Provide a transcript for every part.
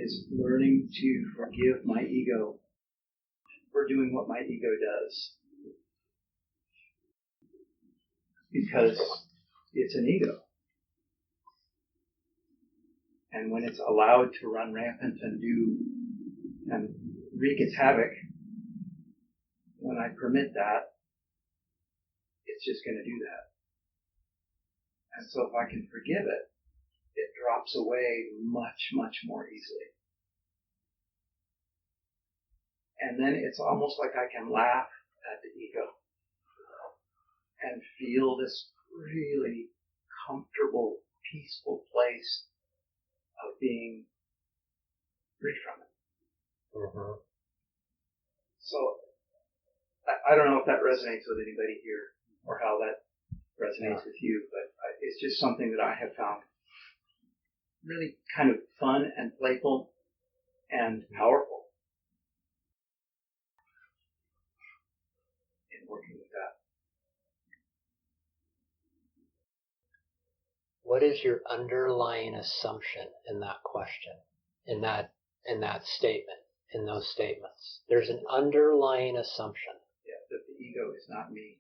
is learning to forgive my ego for doing what my ego does. Because it's an ego. And when it's allowed to run rampant and wreak its havoc, when I permit that, it's just going to do that. And so if I can forgive it, it drops away much, much more easily. And then it's almost like I can laugh at the ego and feel this really comfortable, peaceful place of being free from it. Mm-hmm. So I don't know if that resonates with anybody here or how that resonates with you, but it's just something that I have found really kind of fun and playful and powerful in working with that. What is your underlying assumption in that question, in that statement, in those statements? There's an underlying assumption. Yeah, that the ego is not me.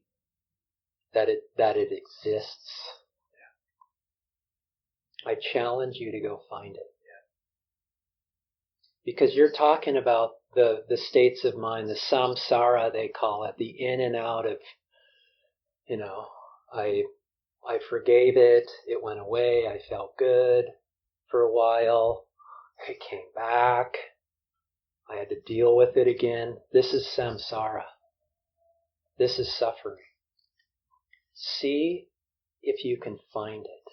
That it exists. Yeah. I challenge you to go find it. Yeah. Because you're talking about the states of mind, the samsara they call it, the in and out of, I forgave it, it went away, I felt good for a while, it came back, I had to deal with it again. This is samsara. This is suffering. See if you can find it.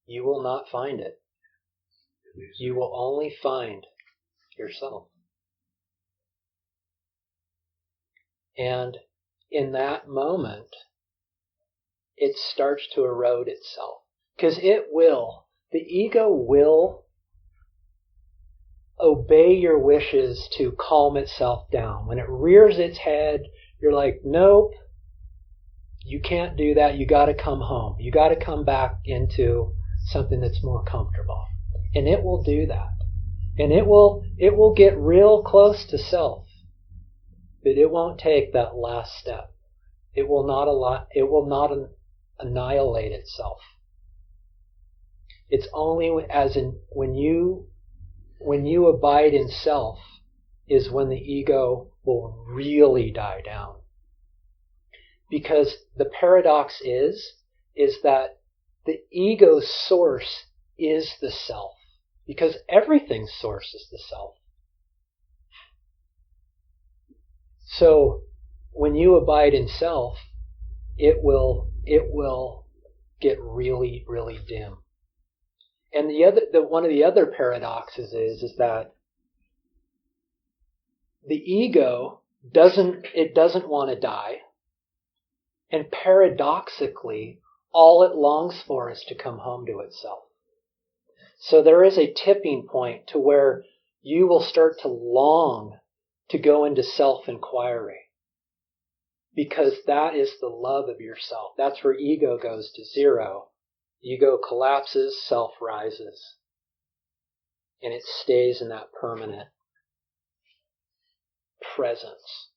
You will not find it. You will only find yourself. And in that moment, it starts to erode itself. Because the ego will obey your wishes to calm itself down. When it rears its head, you're like, nope, you can't do that. You got to come home. You got to come back into something that's more comfortable. And it will do that. And it will get real close to self. But it won't take that last step. It will not annihilate itself. It's only when you abide in self is when the ego will really die down. Because the paradox is that the ego's source is the self. Because everything's source is the self. So when you abide in self, it will get really, really dim. And one of the other paradoxes is that the ego doesn't want to die, and paradoxically, all it longs for is to come home to itself. So there is a tipping point to where you will start to long to go into self-inquiry. Because that is the love of yourself. That's where ego goes to zero. Ego collapses, self rises. And it stays in that permanent presence.